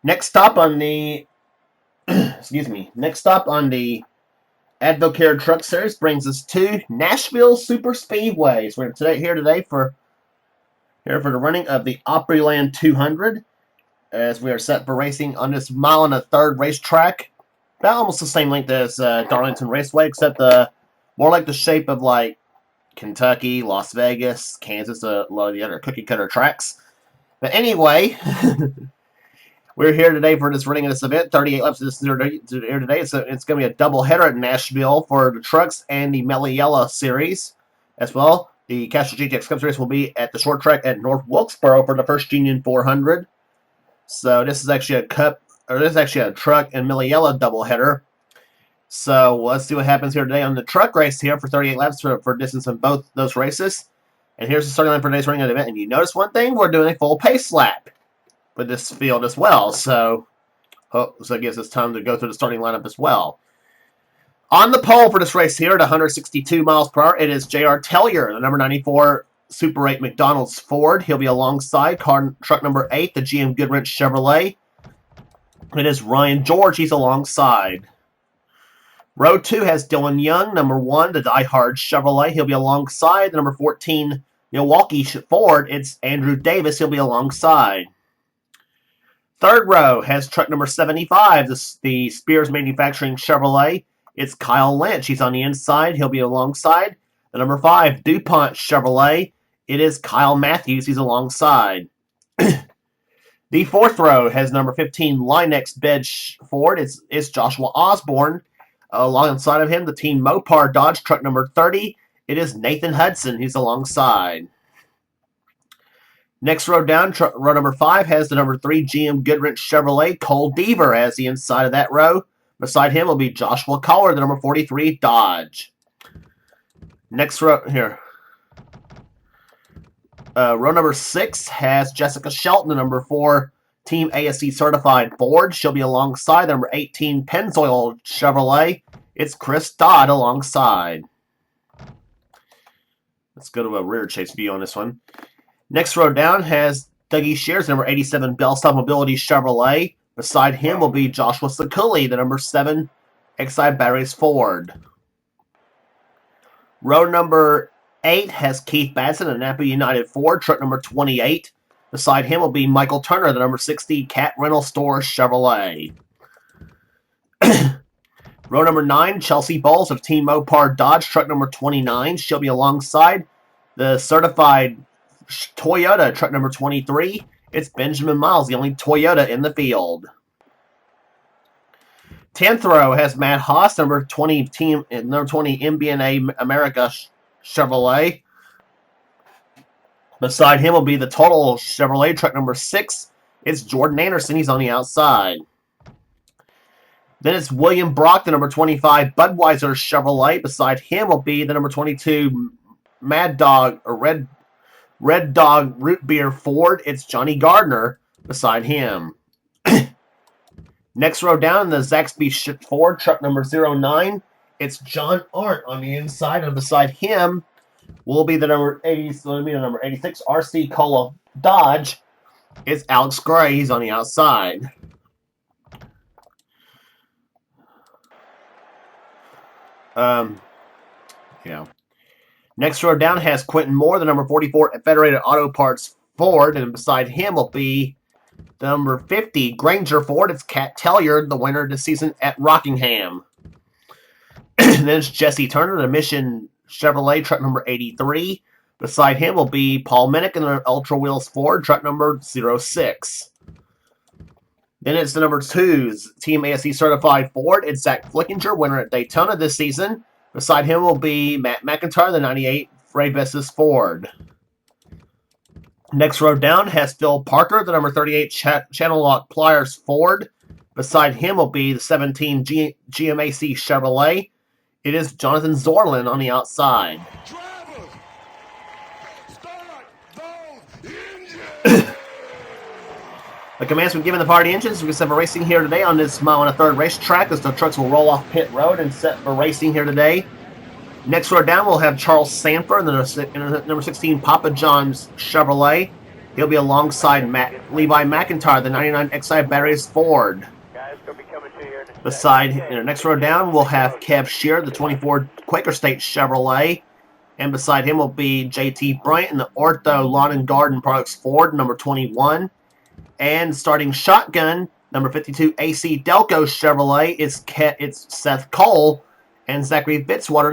Next stop on the Advocare Truck Series brings us to Nashville Superspeedway. So we're here today for the running of the Opryland 200, as we are set for racing on this 1 1/3 racetrack, about almost the same length as Darlington Raceway, except more like the shape of like Kentucky, Las Vegas, Kansas, a lot of the other cookie cutter tracks. But anyway. We're here today for this running of this event. 38 laps of this here today. So it's going to be a doubleheader at Nashville for the trucks and the Mello Yello series as well. The Castrol GTX Cup Series will be at the short track at North Wilkesboro for the first Union 400. So this is actually a truck and Mello Yello doubleheader. So let's see what happens here today on the truck race here for 38 laps for distance in both those races. And here's the starting line for today's running of the event. And you notice one thing: we're doing a full pace lap with this field as well, so it gives us time to go through the starting lineup as well. On the pole for this race here at 162 miles per hour, it is J.R. Tellier, the number 94 Super 8 McDonald's Ford. He'll be alongside truck number 8, the GM Goodwrench Chevrolet. It is Ryan George, he's alongside. Row 2 has Dylan Young, number 1, the Die Hard Chevrolet. He'll be alongside the number 14 Milwaukee Ford. It's Andrew Davis, he'll be alongside. Third row has truck number 75, the Spears Manufacturing Chevrolet. It's Kyle Lynch. He's on the inside. He'll be alongside. The number 5, DuPont Chevrolet. It is Kyle Matthews. He's alongside. The fourth row has number 15, Linex Bedge Ford. It's Joshua Osborne. Alongside of him, the Team Mopar Dodge truck number 30. It is Nathan Hudson. He's alongside. Next row down, row number 5 has the number 3 GM Goodwrench Chevrolet. Cole Deaver has the inside of that row. Beside him will be Joshua Collar, the number 43 Dodge. Next row here. Row number 6 has Jessica Shelton, the number 4 Team ASC Certified Ford. She'll be alongside the number 18 Pennzoil Chevrolet. It's Chris Dodd alongside. Let's go to a rear chase view on this one. Next row down has Dougie Shears, number 87 Bellstop Mobility Chevrolet. Beside him will be Joshua Sakuli, the number 7 Exide Batteries Ford. Row number 8 has Keith Batson, the Napa United Ford, truck number 28. Beside him will be Michael Turner, the number 60 Cat Rental Store Chevrolet. Row number 9, Chelsea Bowles of Team Mopar Dodge, truck number 29. She'll be alongside the certified Toyota truck number 23. It's Benjamin Miles, the only Toyota in the field. 10th row has Matt Haas, number 20 MBNA America Chevrolet. Beside him will be the Total Chevrolet truck number 6. It's Jordan Anderson. He's on the outside. Then it's William Brock, the number 25 Budweiser Chevrolet. Beside him will be the number 22 Mad Dog or Red Dog Root Beer Ford. It's Johnny Gardner beside him. Next row down, the Zaxby Ford, truck number 09. It's John Arndt on the inside, and beside him will be the number 86 RC Cola Dodge. It's Alex Gray. He's on the outside. Next row down has Quentin Moore, the number 44 Federated Auto Parts Ford, and beside him will be the number 50 Granger Ford. It's Cat Tellier, the winner this season at Rockingham. Then it's Jesse Turner, the Mission Chevrolet, truck number 83. Beside him will be Paul Minnick in the Ultra Wheels Ford, truck number 06. Then it's the number 2 Team ASC Certified Ford. It's Zach Flickinger, winner at Daytona this season. Beside him will be Matt McIntyre, the 98 Frey Vestas Ford. Next row down has Phil Parker, the number 38 Channel Lock Pliers Ford. Beside him will be the 17 GMAC Chevrolet. It is Jonathan Zorlin on the outside. Driver, start those engines. The command's been given the party engines. We set for racing here today on this 1 1/3 racetrack as the trucks will roll off pit road and set for racing here today. Next row down, we'll have Charles Sanford in the number 16 Papa John's Chevrolet. He'll be alongside Levi McIntyre, the 99 XI Batteries Ford. Beside, next row down, we'll have Kev Shear, the 24 Quaker State Chevrolet. And beside him will be JT Bryant in the Ortho Lawn and Garden Products Ford, number 21. And starting shotgun, number 52 AC Delco Chevrolet, it's Seth Cole and Zachary Fitzwater,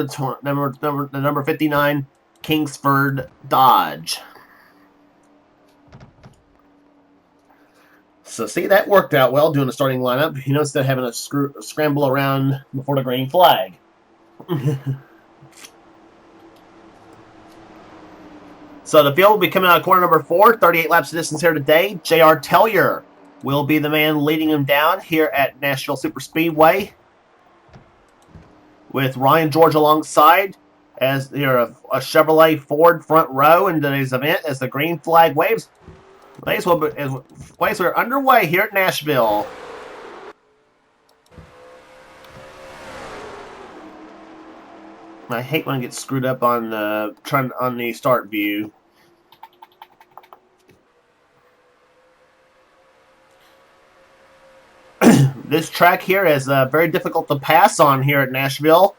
the number 59 Kingsford Dodge. So see, that worked out well doing the starting lineup. Instead of having to scramble around before the green flag. So the field will be coming out of corner number 4, 38 laps of distance here today. J.R. Tellier will be the man leading him down here at Nashville Superspeedway, with Ryan George alongside as a Chevrolet Ford front row in today's event as the green flag waves. Waves are underway here at Nashville. I hate when I get screwed up on the start view. This track here is very difficult to pass on here at Nashville.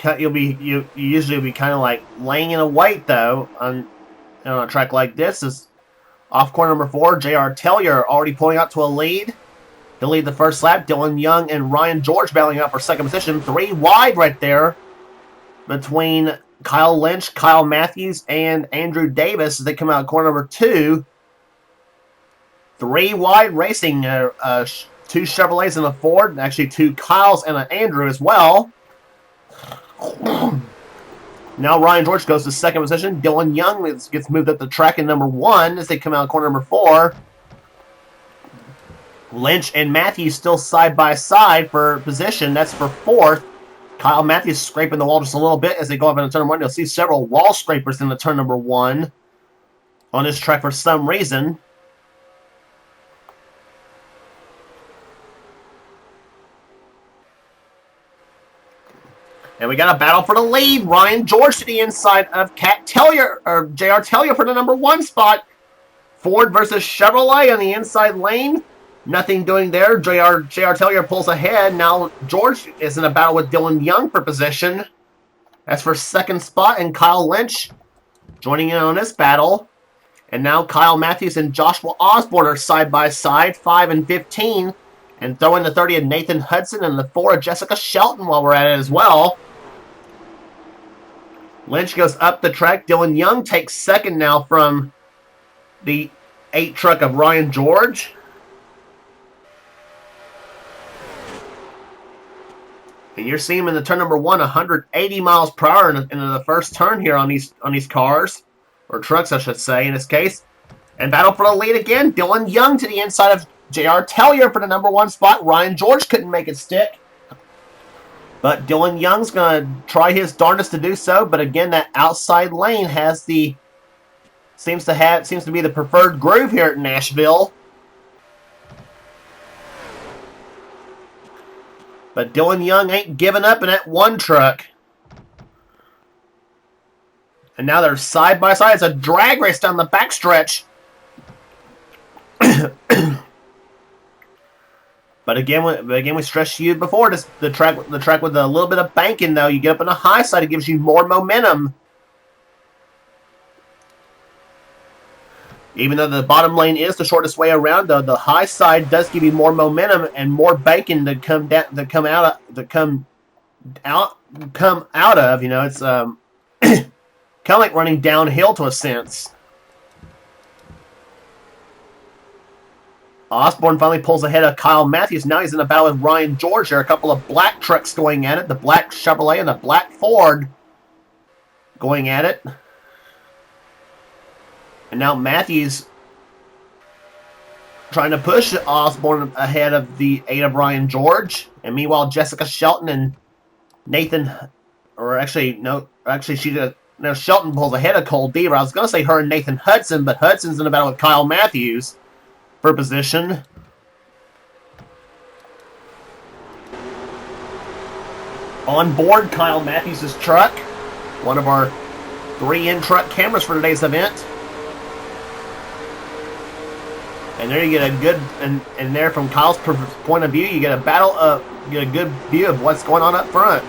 You usually be kind of like laying in a wait though on a track like this. Is off corner number 4, J.R. Tellier already pulling out to a lead. He'll lead the first lap. Dylan Young and Ryan George battling out for second position. 3 wide right there between Kyle Lynch, Kyle Matthews, and Andrew Davis as they come out of corner number 2. 3 wide racing. 2 Chevrolets and a Ford. Actually, 2 Kyles and an Andrew as well. Now Ryan George goes to second position. Dylan Young gets moved up the track in number 1 as they come out of corner number 4. Lynch and Matthews still side by side for position. That's for 4th. Kyle Matthews scraping the wall just a little bit as they go up into turn number 1. You'll see several wall scrapers in the turn number 1 on this track for some reason. And we got a battle for the lead. Ryan George to the inside of J.R. Tellier for the number 1 spot. Ford versus Chevrolet on the inside lane. Nothing doing there. J.R. Tellier pulls ahead. Now George is in a battle with Dylan Young for position. That's for second spot. And Kyle Lynch joining in on this battle. And now Kyle Matthews and Joshua Osborne are side by side, 5 and 15. And throw in the 30 of Nathan Hudson and the 4 of Jessica Shelton while we're at it as well. Lynch goes up the track. Dylan Young takes second now from the 8 truck of Ryan George. And you're seeing him in the turn number 1, 180 miles per hour into the first turn here on these cars, or trucks, I should say, in this case. And battle for the lead again. Dylan Young to the inside of J.R. Tellier for the number 1 spot. Ryan George couldn't make it stick. But Dylan Young's going to try his darndest to do so. But again, that outside lane seems to be the preferred groove here at Nashville. But Dylan Young ain't giving up in that 1 truck. And now they're side by side. It's a drag race down the backstretch. But again, we stressed to you before, the track with a little bit of banking, though. You get up on the high side, it gives you more momentum. Even though the bottom lane is the shortest way around, though, the high side does give you more momentum and more banking to come out of. It's kind of like running downhill to a sense. Osborne finally pulls ahead of Kyle Matthews. Now he's in a battle with Ryan George. There are a couple of black trucks going at it. The black Chevrolet and the black Ford going at it. And now Matthews trying to push Osborne ahead of the 8 of Ryan George. And meanwhile, Jessica Shelton and Nathan, Shelton pulls ahead of Cole Beaver. I was going to say her and Nathan Hudson, but Hudson's in a battle with Kyle Matthews for position. On board Kyle Matthews' truck. One of our 3 in-truck cameras for today's event. And there you get a good, and there from Kyle's point of view, you get you get a good view of what's going on up front.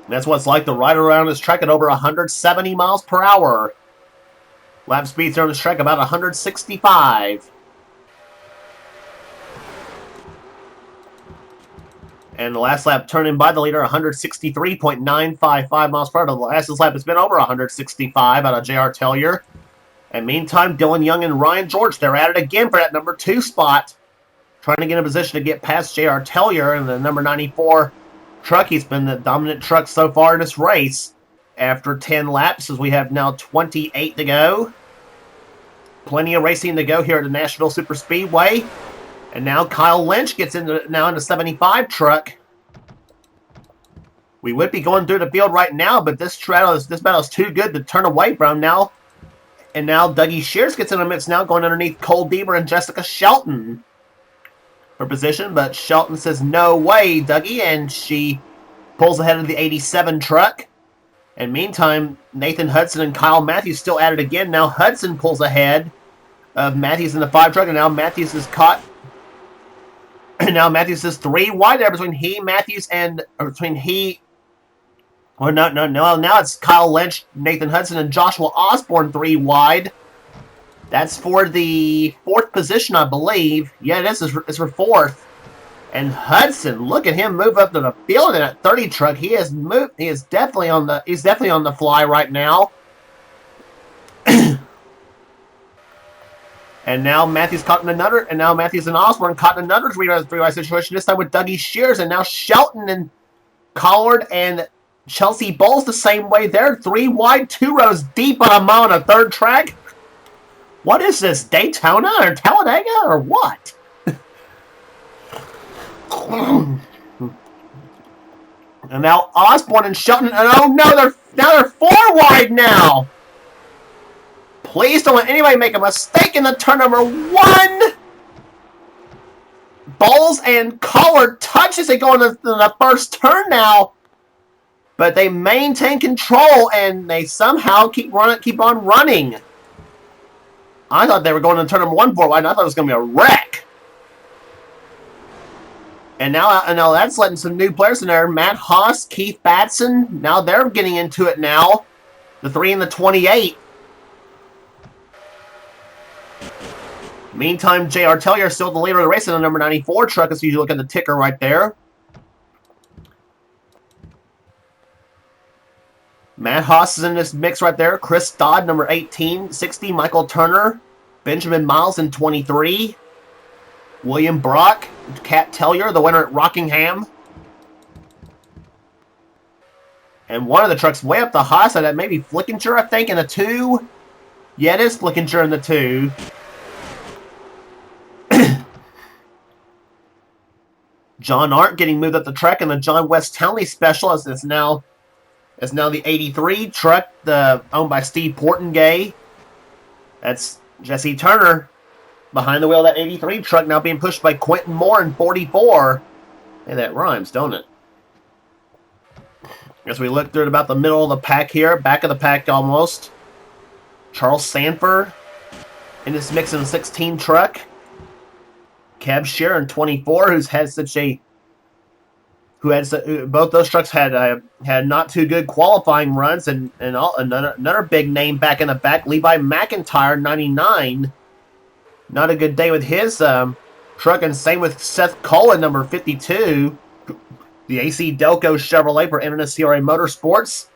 That's what it's like to ride around this track at over 170 miles per hour. Lap speeds on this track about 165. And the last lap turning by the leader, 163.955 miles per hour. The last lap has been over 165 out of J.R. Tellier. And meantime, Dylan Young and Ryan George, they're at it again for that number 2 spot. Trying to get in a position to get past J.R. Tellier in the number 94 truck. He's been the dominant truck so far in this race. After 10 laps, as we have now 28 to go. Plenty of racing to go here at the Nashville Superspeedway. And now Kyle Lynch gets into 75 truck. We would be going through the field right now, but this battle is too good to turn away from now. And now Dougie Shears gets in the mix now, going underneath Cole Deaver and Jessica Shelton for position. But Shelton says, no way, Dougie, and she pulls ahead of the 87 truck. And meantime, Nathan Hudson and Kyle Matthews still at it again. Now Hudson pulls ahead of Matthews in the 5 truck, and now Matthews is caught. And now Matthews is 3 wide there between Matthews, and now it's Kyle Lynch, Nathan Hudson, and Joshua Osborne 3 wide. That's for the 4th position, I believe. Yeah, it is. It's for 4th. And Hudson, look at him move up to the field in that 30 truck. He has moved. He's definitely on the fly right now. And now Matthews and Osborne caught in another three-wide situation, this time with Dougie Shears, and now Shelton and Collard and Chelsea Bowles the same way. They're 3 wide, 2 rows deep on a mile on a 3rd track. What is this, Daytona or Talladega or what? And now Osborne and Shelton, and oh no, they're 4 wide now. Please don't let anybody make a mistake in the turn number 1. Bowles and Collard touch as they go into the first turn now. But they maintain control, and they somehow keep on running. I thought they were going to turn number 1 4 wide, and I thought it was going to be a wreck. And now that's letting some new players in there. Matt Haas, Keith Batson, now they're getting into it now. The 3 and the 28. Meantime, J.R. Tellier is still the leader of the race in the number 94 truck, as you look at the ticker right there. Matt Haas is in this mix right there. Chris Dodd, number 18, 60. Michael Turner, Benjamin Miles in 23. William Brock, Cat Tellier, the winner at Rockingham. And one of the trucks way up the high side, that maybe Flickinger, I think, in the 2. Yeah, it is Flickinger in the 2. John Arndt getting moved up the track in the John West Townley special, as it's now the 83 truck, owned by Steve Portengay. That's Jesse Turner behind the wheel of that 83 truck, now being pushed by Quentin Moore in 44. Hey, that rhymes, don't it? As we look through about the middle of the pack here, back of the pack almost. Charles Sanford in this mix in the 16 truck. Cab Shear in 24, both those trucks had not too good qualifying runs, and another big name back in the back, Levi McIntyre 99. Not a good day with his truck, and same with Seth Cullen, number 52. The AC Delco Chevrolet for NRSL Motorsports.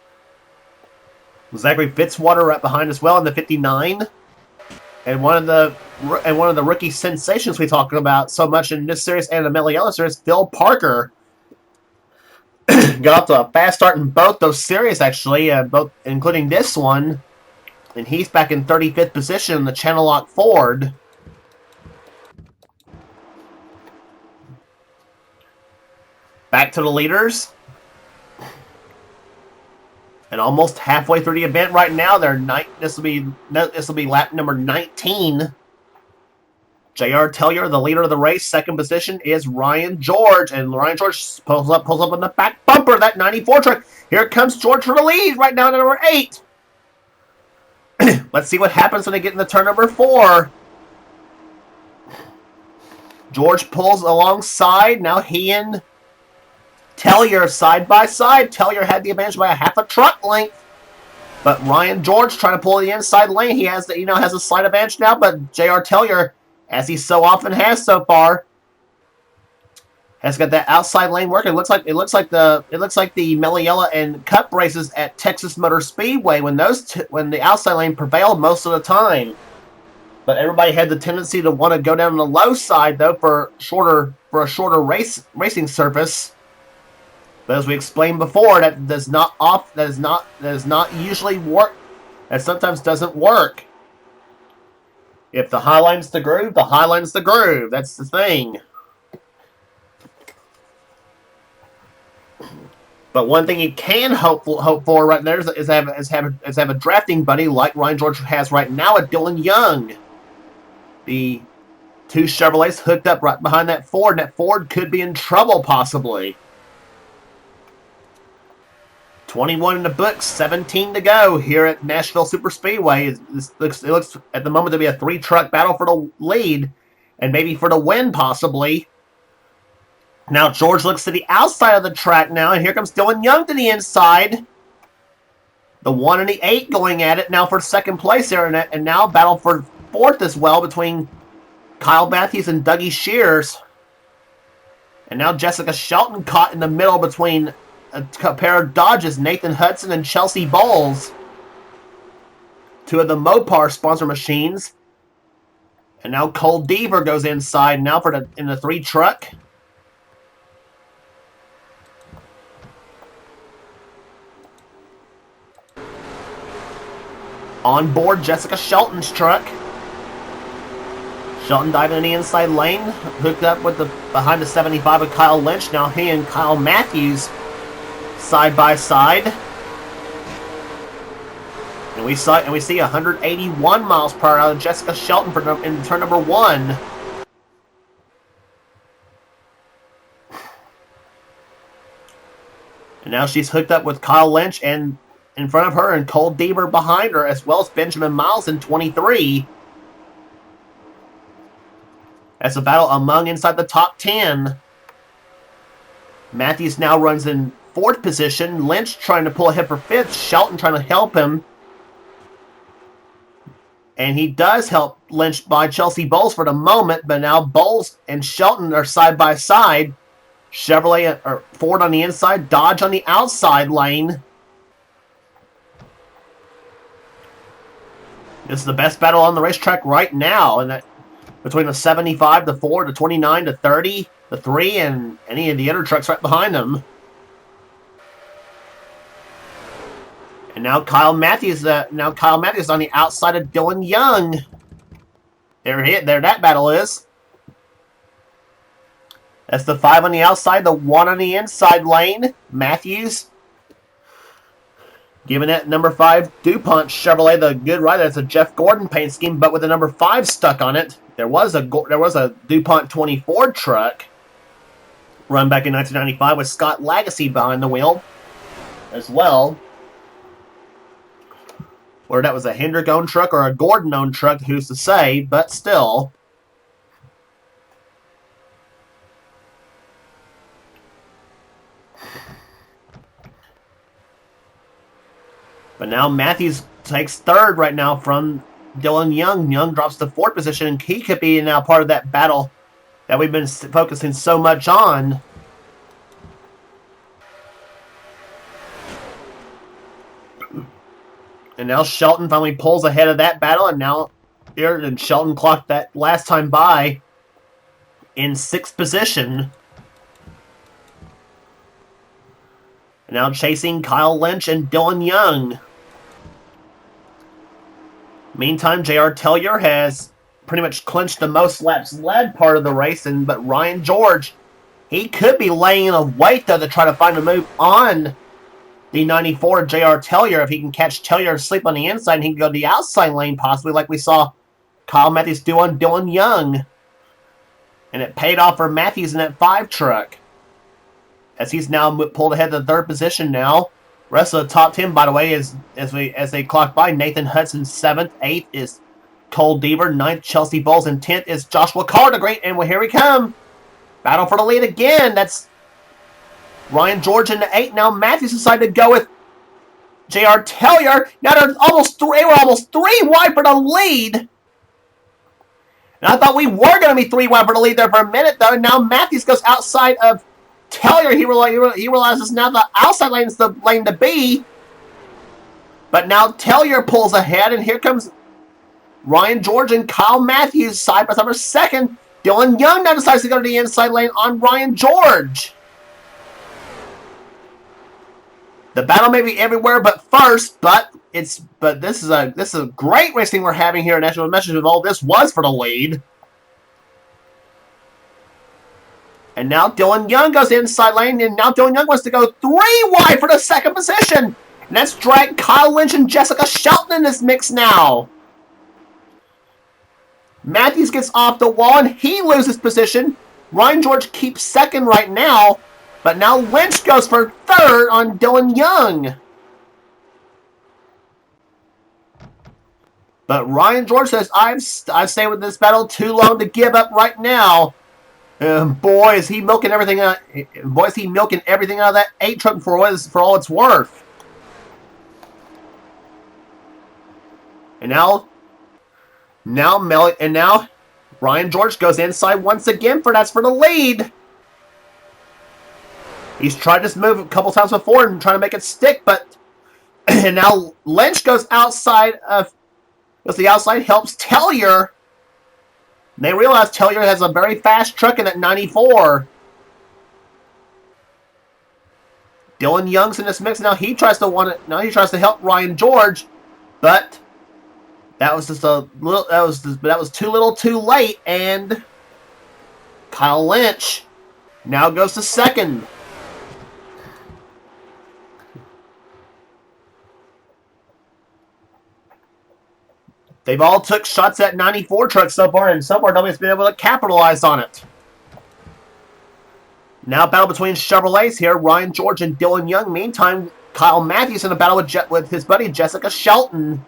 Zachary Fitzwater right behind as well in the 59. And one of the rookie sensations we talk about so much in this series and the Mello Yello series, Phil Parker. Got off to a fast start in both those series, actually, both including this one. And he's back in 35th position in the Channel Lock Ford. Back to the leaders. And almost halfway through the event right now, this will be lap number 19. J.R. Tellier, the leader of the race, second position is Ryan George, and Ryan George pulls up on the back bumper of that 94 truck. Here comes George for the lead right now, number 8. Let's see what happens when they get into turn number 4. George pulls alongside. Now he and Tellier side by side. Tellier had the advantage by a half a truck length. But Ryan George trying to pull the inside lane. He has a slight advantage now, but J.R. Tellier, as he so often has so far, has got that outside lane working. It looks like the Mello, Yello and Cup races at Texas Motor Speedway when the outside lane prevailed most of the time. But everybody had the tendency to want to go down on the low side though for a shorter racing surface. But as we explained before, that does not usually work. That sometimes doesn't work. If the high line's the groove, the high line's the groove. That's the thing. But one thing you can hope for right there is have a drafting buddy like Ryan George has right now at Dylan Young. The two Chevrolets hooked up right behind that Ford, and that Ford could be in trouble possibly. 21 in the books, 17 to go here at Nashville Superspeedway. It looks at the moment to be a 3-truck battle for the lead and maybe for the win possibly. Now George looks to the outside of the track now, and here comes Dylan Young to the inside. The 1 and the 8 going at it now for second place there, and now battle for 4th as well between Kyle Matthews and Dougie Shears. And now Jessica Shelton caught in the middle between a pair of Dodges, Nathan Hudson and Chelsea Bowles. 2 of the Mopar sponsor machines. And now Cole Deaver goes inside now in the 3 truck. On board Jessica Shelton's truck. Shelton diving in the inside lane, hooked up with behind the 75 of Kyle Lynch. Now he and Kyle Matthews side by side. And we see 181 miles per hour out of Jessica Shelton in turn number 1. And now she's hooked up with Kyle Lynch and in front of her and Cole Deaver behind her, as well as Benjamin Miles in 23. That's a battle among inside the top 10. Matthews now runs in 4th position. Lynch trying to pull ahead for 5th. Shelton trying to help him. And he does help Lynch by Chelsea Bowles for the moment, but now Bowles and Shelton are side by side. Chevrolet or Ford on the inside, Dodge on the outside lane. This is the best battle on the racetrack right now, and that between the 75, the 4, the 29, the 30, the 3, and any of the other trucks right behind them. And now Kyle Matthews on the outside of Dylan Young. There that battle is. That's the 5 on the outside, the 1 on the inside lane. Matthews giving that number 5 DuPont Chevrolet the good ride. That's a Jeff Gordon paint scheme, but with the number 5 stuck on it. There was a DuPont 24 truck run back in 1995 with Scott Lagacy behind the wheel as well. Whether that was a Hendrick-owned truck or a Gordon-owned truck, who's to say, but still. But now Matthews takes 3rd right now from Dylan Young. Young drops to 4th position, and he could be now part of that battle that we've been focusing so much on. And now Shelton finally pulls ahead of that battle, and now Shelton clocked that last time by in 6th position. And now chasing Kyle Lynch and Dylan Young. Meantime, J.R. Tellier has pretty much clinched the most laps led part of the race, but Ryan George, he could be laying in a wait though to try to find a move on the 94 J.R. Tellier. If he can catch Tellier asleep on the inside, he can go to the outside lane, possibly, like we saw Kyle Matthews do on Dylan Young. And it paid off for Matthews in that 5 truck, as he's now pulled ahead to the 3rd position now. Rest of the top 10, by the way, is as they clock by: Nathan Hudson 7th, 8th is Cole Deaver, 9th Chelsea Bowles, and 10th is Joshua Carter. Great, and here we come. Battle for the lead again. That's Ryan George in the 8. Now Matthews decided to go with J.R. Tellier. Now they're almost 3 wide for the lead. And I thought we were going to be 3 wide for the lead there for a minute, though. Now Matthews goes outside of Tellier. He realizes now the outside lane is the lane to be. But now Tellier pulls ahead, and here comes Ryan George and Kyle Matthews side by side for 2nd. Dylan Young now decides to go to the inside lane on Ryan George. The battle may be everywhere but first, but this is a great racing we're having here at National Message of all this was for the lead. And now Dylan Young goes inside lane, and now Dylan Young wants to go 3 wide for the 2nd position. And that's dragged Kyle Lynch and Jessica Shelton in this mix now. Matthews gets off the wall, and he loses position. Ryan George keeps 2nd right now, but now Lynch goes for 3rd on Dylan Young. But Ryan George says, I've stayed with this battle too long to give up right now. Boy, is he milking everything out. Boy, is he milking everything out of that 8 truck for all it's worth. And now Mello, and now Ryan George goes inside once again for the lead. He's tried this move a couple times before and trying to make it stick, but and now Lynch goes outside of the outside, helps Tellier. They realize Tellier has a very fast truck in that 94. Dylan Young's in this mix now. He tries to help Ryan George, but that was just a little. That was too little, too late, and Kyle Lynch now goes to 2nd. They've all took shots at 94 trucks so far, and so far nobody's been able to capitalize on it. Now battle between Chevrolets here, Ryan George and Dylan Young. Meantime, Kyle Matthews in a battle with his buddy Jessica Shelton.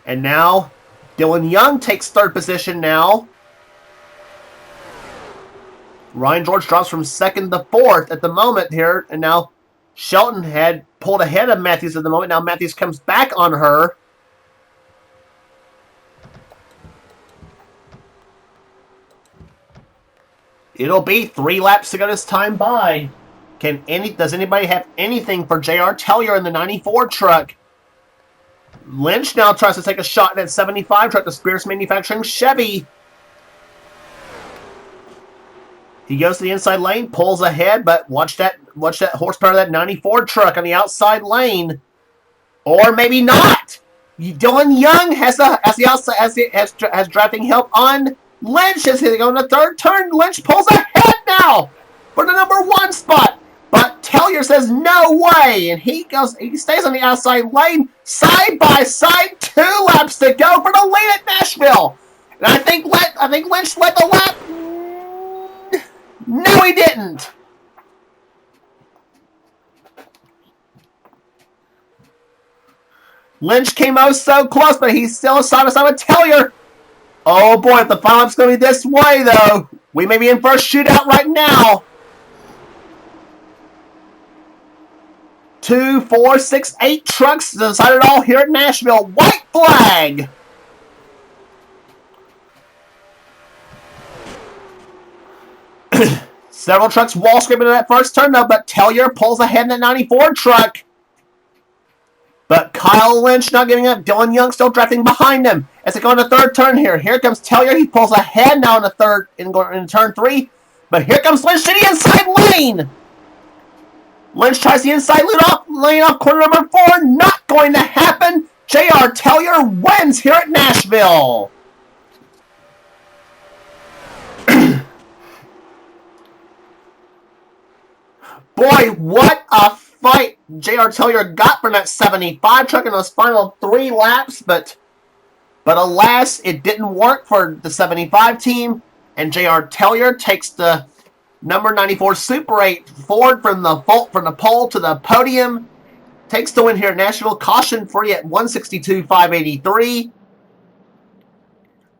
And now Dylan Young takes 3rd position now. Ryan George drops from 2nd to 4th at the moment here, and now Shelton had pulled ahead of Matthews at the moment. Now Matthews comes back on her. It'll be 3 laps to go this time by. Does anybody have anything for J.R. Tellier in the 94 truck? Lynch now tries to take a shot at that 75 truck, the Spears Manufacturing Chevy. He goes to the inside lane, pulls ahead, but watch that horsepower of that 94 truck on the outside lane. Or maybe not. Dylan Young has drafting help on Lynch as he goes on the 3rd turn. Lynch pulls ahead now for the number 1 spot. But Tellier says no way, and he stays on the outside lane, side by side, 2 laps to go for the lead at Nashville. And I think Lynch led the lap. No, he didn't. Lynch came out so close, but he's still side by side with Tellier. Oh boy, if the final lap's going to be this way, though, we may be in for a shootout right now. 2, 4, 6, 8 trucks decided all here at Nashville. White flag. Several trucks wall scraping in that 1st turn, though, but Tellier pulls ahead in the 94 truck. But Kyle Lynch not giving up. Dylan Young still drafting behind him as they go in the 3rd turn here. Here comes Tellier. He pulls ahead now in the 3rd in turn 3. But here comes Lynch to the inside lane. Lynch tries the inside lane off corner number 4. Not going to happen. J.R. Tellier wins here at Nashville. Boy, what a fight J.R. Tellier got from that 75 truck in those final 3 laps, but alas, it didn't work for the 75 team, and J.R. Tellier takes the number 94 Super 8 Ford from the pole to the podium. Takes the win here at Nashville. Caution free at 162.583.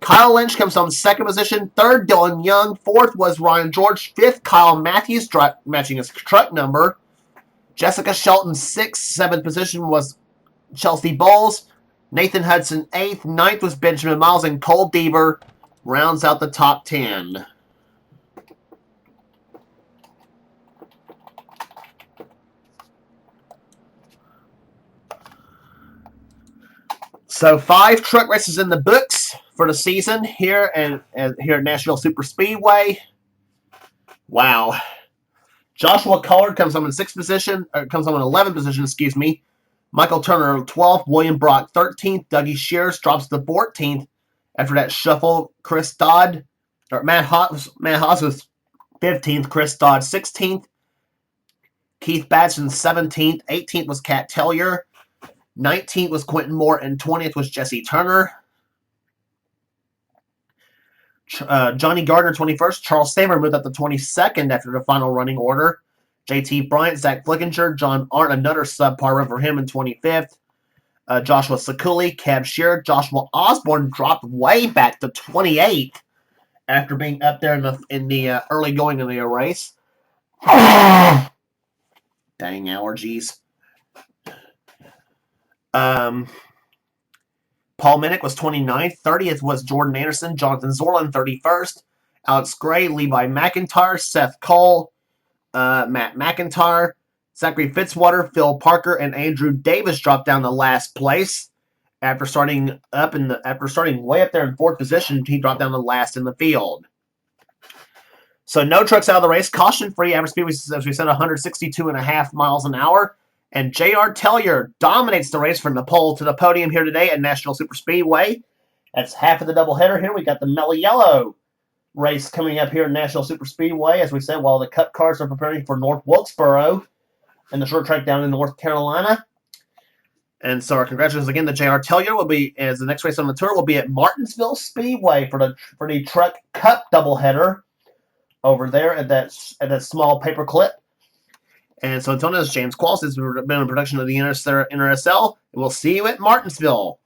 Kyle Lynch comes on second position. Third, Dylan Young. Fourth was Ryan George. Fifth, Kyle Matthews, matching his truck number. Jessica Shelton, sixth. Seventh position was Chelsea Bowles. Nathan Hudson, eighth. Ninth was Benjamin Miles, and Cole Deaver rounds out the top 10. So 5 truck races in the books for the season here at Nashville Superspeedway. Wow. Joshua Collard comes on in 6th position, comes on in 11th position, excuse me. Michael Turner 12th, William Brock 13th, Dougie Shears drops to 14th. After that shuffle, Matt Haas was 15th, Chris Dodd 16th, Keith Batson 17th, 18th was Kat Tellier, 19th was Quentin Moore, and 20th was Jesse Turner. Johnny Gardner 21st. Charles Stamer moved up to 22nd after the final running order. JT Bryant, Zach Flickinger, John Arndt, another subpar run for him in 25th. Joshua Sakuli, Cab Shearer, Joshua Osborne dropped way back to 28th after being up there in the early going of the race. Dang allergies. Paul Minnick was 29th. 30th was Jordan Anderson. Jonathan Zorlin, 31st. Alex Gray, Levi McIntyre, Seth Cole, Matt McIntyre, Zachary Fitzwater, Phil Parker, and Andrew Davis dropped down to last place. After starting way up there in 4th position, he dropped down to last in the field. So no trucks out of the race. Caution free. Average speed was, as we said, 162.5 miles an hour. And J.R. Tellier dominates the race from the pole to the podium here today at National Superspeedway. That's half of the doubleheader here. We got the Mello Yello race coming up here at National Superspeedway, as we said, while the Cup cars are preparing for North Wilkesboro and the short track down in North Carolina. And so our congratulations again to J.R. Tellier. Will be, as the next race on the tour will be at Martinsville Speedway for the Truck Cup doubleheader over there at that small paperclip. And so until then, this is James Qualls. This has been a production of the NRSL, and we'll see you at Martinsville.